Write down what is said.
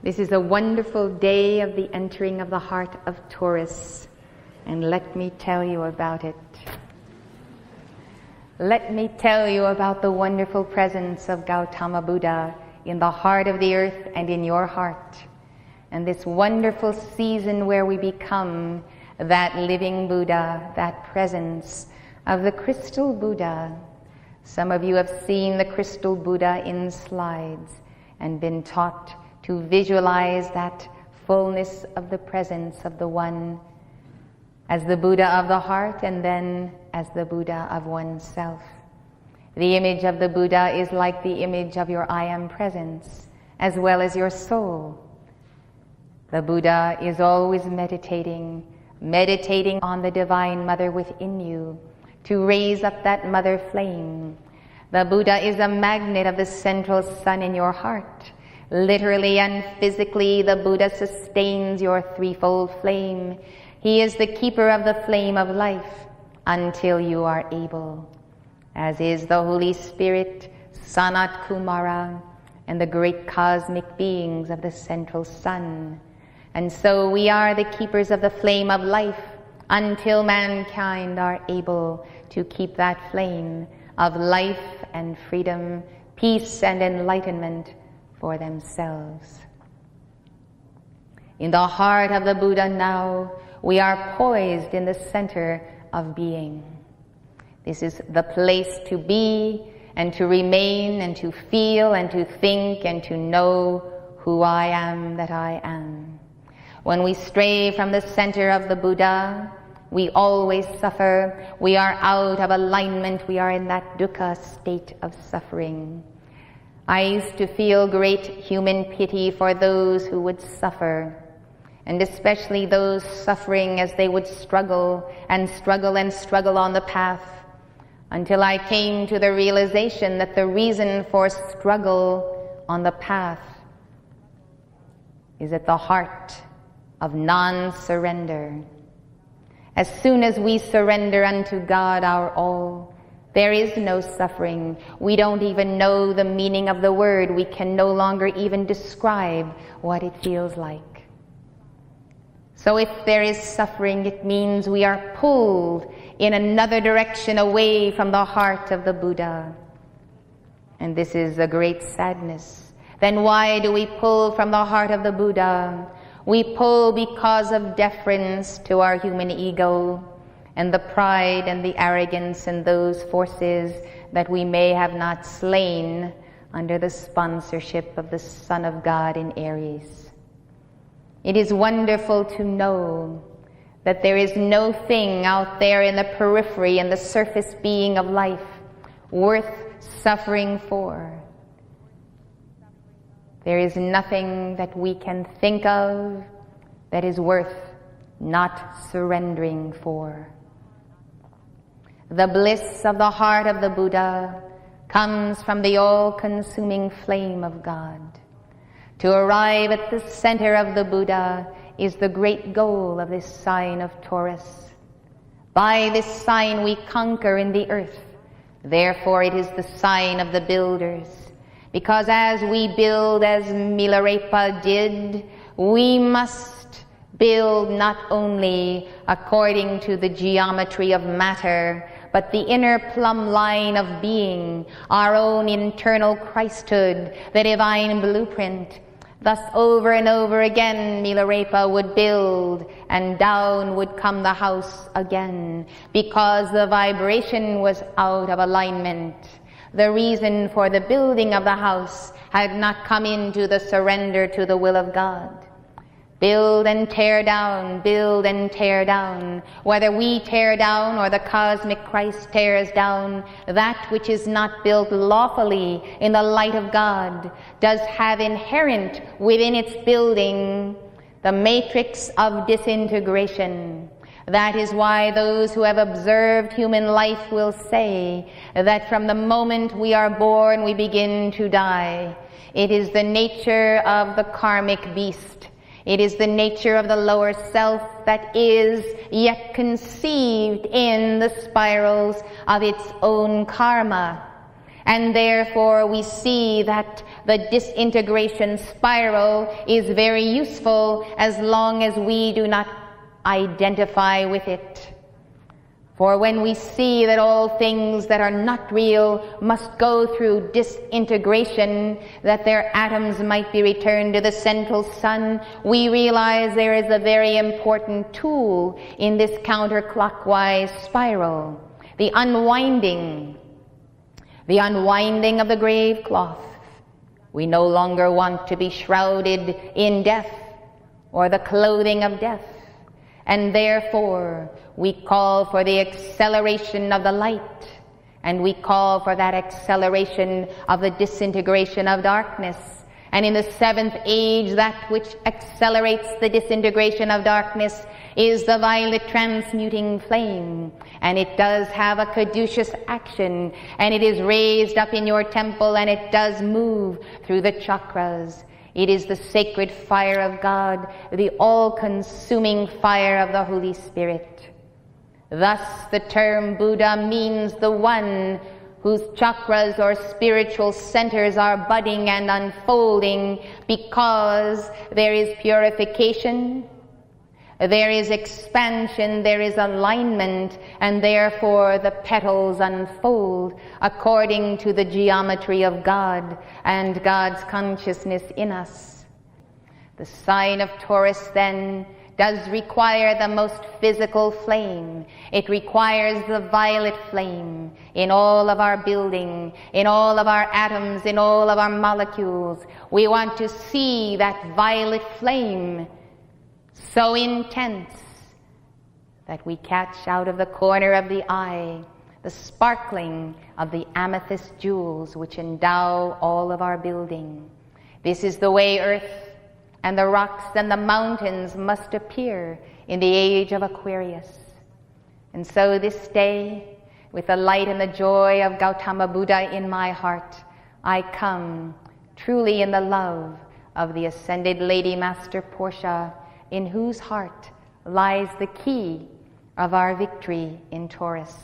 This is a wonderful day of the entering of the heart of Taurus, and let me tell you about it. Let me tell you about the wonderful presence of Gautama Buddha in the heart of the earth and in your heart, and this wonderful season where we become that living Buddha, that presence of the crystal Buddha. Some of you have seen the crystal Buddha in slides and been taught to visualize that fullness of the presence of the One as the Buddha of the heart and then as the Buddha of oneself. The image of the Buddha is like the image of your I Am presence as well as your soul. The Buddha is always meditating on the Divine Mother within you to raise up that mother flame. The Buddha is a magnet of the central sun in your heart. Literally and physically, the Buddha sustains your threefold flame. He is the keeper of the flame of life until you are able, as is the Holy Spirit, Sanat Kumara, and the great cosmic beings of the central sun. And so we are the keepers of the flame of life until mankind are able to keep that flame of life and freedom, peace and enlightenment for themselves. In the heart of the Buddha now, we are poised in the center of being. This is the place to be and to remain and to feel and to think and to know who I am that I am. When we stray from the center of the Buddha, we always suffer. We are out of alignment. We are in that dukkha state of suffering. I used to feel great human pity for those who would suffer, and especially those suffering as they would struggle and struggle and struggle on the path, until I came to the realization that the reason for struggle on the path is at the heart of non-surrender. As soon as we surrender unto God our all, there is no suffering. We don't even know the meaning of the word. We can no longer even describe what it feels like. So if there is suffering, it means we are pulled in another direction away from the heart of the Buddha. And this is a great sadness. Then why do we pull from the heart of the Buddha? We pull because of deference to our human ego and the pride and the arrogance and those forces that we may have not slain under the sponsorship of the Son of God in Aries. It is wonderful to know that there is no thing out there in the periphery and the surface being of life worth suffering for. There is nothing that we can think of that is worth not surrendering for. The bliss of the heart of the Buddha comes from the all-consuming flame of God. To arrive at the center of the Buddha is the great goal of this sign of Taurus. By this sign we conquer in the earth. Therefore it is the sign of the builders. Because as we build as Milarepa did, we must build not only according to the geometry of matter, but the inner plumb line of being, our own internal Christhood, the divine blueprint. Thus over and over again Milarepa would build, and down would come the house again, because the vibration was out of alignment. The reason for the building of the house had not come into the surrender to the will of God. Build and tear down, build and tear down. Whether we tear down or the cosmic Christ tears down, that which is not built lawfully in the light of God does have inherent within its building the matrix of disintegration. That is why those who have observed human life will say that from the moment we are born, we begin to die. It is the nature of the karmic beast. It is the nature of the lower self that is yet conceived in the spirals of its own karma. And therefore we see that the disintegration spiral is very useful as long as we do not identify with it. For when we see that all things that are not real must go through disintegration, that their atoms might be returned to the central sun, we realize there is a very important tool in this counterclockwise spiral, the unwinding of the grave cloth. We no longer want to be shrouded in death or the clothing of death, and therefore we call for the acceleration of the light, and we call for that acceleration of the disintegration of darkness. And in the seventh age, that which accelerates the disintegration of darkness is the violet transmuting flame. And it does have a caduceus action, and it is raised up in your temple, and it does move through the chakras. It is the sacred fire of God, the all-consuming fire of the Holy Spirit. Thus, the term Buddha means the one whose chakras or spiritual centers are budding and unfolding, because there is purification, there is expansion, there is alignment, and therefore the petals unfold according to the geometry of God and God's consciousness in us. The sign of Taurus, then, does require the most physical flame. It requires the violet flame in all of our building, in all of our atoms, in all of our molecules. We want to see that violet flame so intense that we catch out of the corner of the eye the sparkling of the amethyst jewels which endow all of our building. This is the way earth and the rocks and the mountains must appear in the age of Aquarius. And so this day, with the light and the joy of Gautama Buddha in my heart, I come truly in the love of the Ascended Lady Master Portia, in whose heart lies the key of our victory in Taurus.